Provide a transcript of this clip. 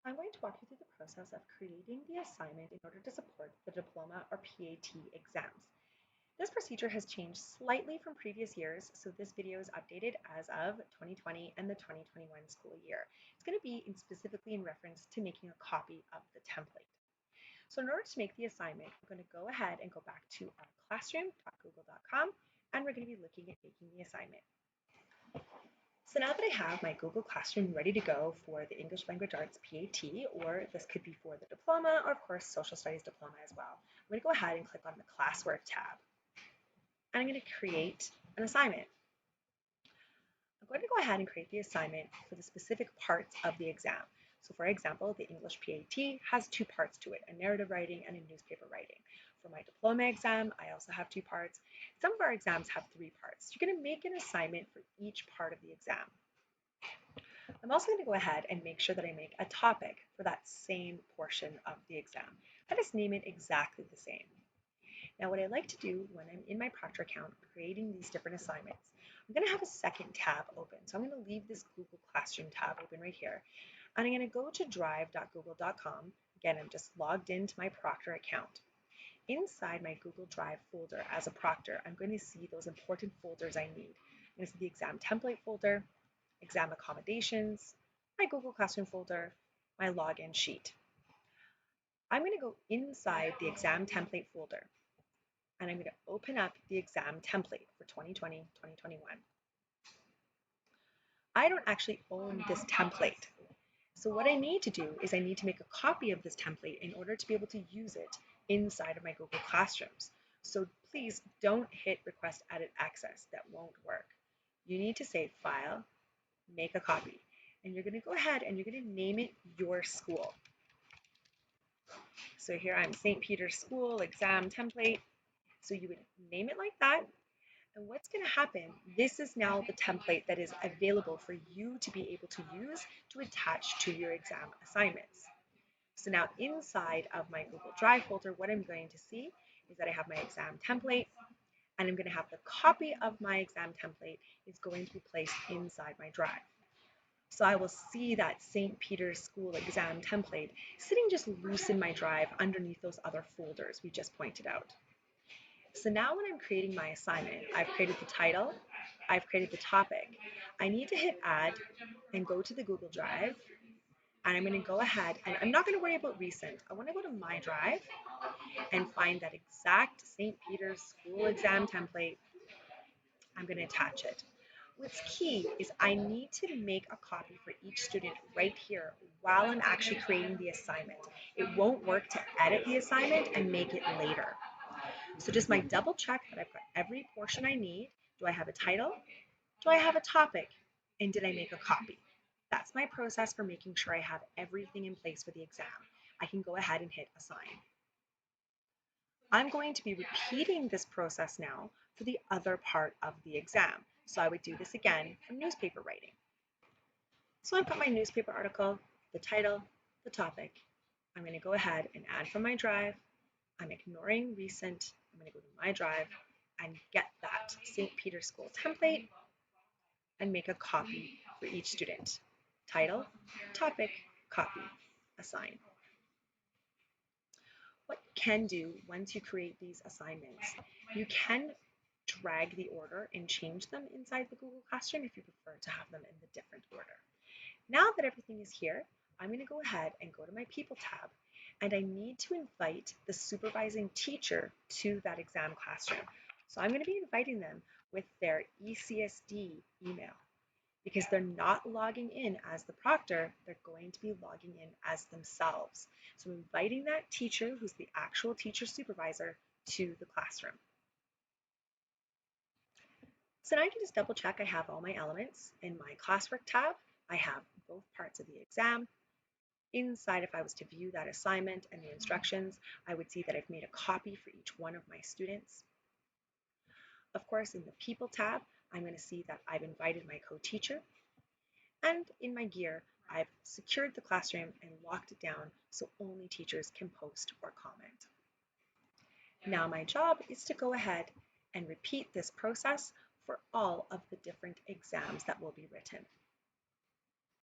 I'm going to walk you through the process of creating the assignment in order to support the diploma or PAT exams. This procedure has changed slightly from previous years, so this video is updated as of 2020 and the 2021 school year. It's going to be specifically in reference to making a copy of the template. So in order to make the assignment, we're going to go ahead and go back to our classroom.google.com, and we're going to be looking at making the assignment. So now that I have my Google Classroom ready to go for the English Language Arts PAT, or this could be for the diploma, or of course Social Studies diploma as well, I'm going to go ahead and click on the Classwork tab. And I'm going to create an assignment. I'm going to go ahead and create the assignment for the specific parts of the exam. So for example, the English PAT has two parts to it, a narrative writing and a newspaper writing. For my diploma exam, I also have two parts. Some of our exams have three parts. You're going to make an assignment for each part of the exam. I'm also going to go ahead and make sure that I make a topic for that same portion of the exam. I just name it exactly the same. Now, what I like to do when I'm in my Proctor account creating these different assignments, I'm going to have a second tab open. So I'm going to leave this Google Classroom tab open right here. And I'm going to go to drive.google.com. Again, I'm just logged into my Proctor account. Inside my Google Drive folder as a Proctor, I'm going to see those important folders I need. I'm going to see the exam template folder, exam accommodations, my Google Classroom folder, my login sheet. I'm going to go inside the exam template folder, and I'm going to open up the exam template for 2020-2021. I don't actually own this template. So what I need to do is I need to make a copy of this template in order to be able to use it inside of my Google Classrooms. So please don't hit request edit access. That won't work. You need to say file, make a copy. And you're going to go ahead and you're going to name it your school. So here I'm St. Peter's School exam template. So you would name it like that. And what's going to happen, this is now the template that is available for you to be able to use to attach to your exam assignments. So now inside of my Google Drive folder, what I'm going to see is that I have my exam template, and I'm going to have the copy of my exam template is going to be placed inside my drive. So I will see that St. Peter's School exam template sitting just loose in my drive underneath those other folders we just pointed out. So now when I'm creating my assignment, I've created the title, I've created the topic. I need to hit add and go to the Google Drive, and I'm going to go ahead and I'm not going to worry about recent. I want to go to my drive and find that exact St. Peter's School exam template. I'm going to attach it. What's key is I need to make a copy for each student right here while I'm actually creating the assignment. It won't work to edit the assignment and make it later. So just my double check that I've got every portion I need. Do I have a title? Do I have a topic? And did I make a copy? That's my process for making sure I have everything in place for the exam. I can go ahead and hit assign. I'm going to be repeating this process now for the other part of the exam. So I would do this again for newspaper writing. So I've got my newspaper article, the title, the topic. I'm going to go ahead and add from my drive. I'm ignoring recent. I'm going to go to my drive and get that St. Peter's School template and make a copy for each student. Title, topic, copy, assign. What you can do once you create these assignments, you can drag the order and change them inside the Google Classroom if you prefer to have them in the different order. Now that everything is here, I'm going to go ahead and go to my People tab, and I need to invite the supervising teacher to that exam classroom. So I'm going to be inviting them with their ECSD email. Because they're not logging in as the proctor, they're going to be logging in as themselves. So I'm inviting that teacher, who's the actual teacher supervisor, to the classroom. So now I can just double check I have all my elements. In my classwork tab, I have both parts of the exam. Inside, if I was to view that assignment and the instructions, I would see that I've made a copy for each one of my students. Of course, in the People tab, I'm going to see that I've invited my co-teacher. And in my gear, I've secured the classroom and locked it down so only teachers can post or comment. Now my job is to go ahead and repeat this process for all of the different exams that will be written.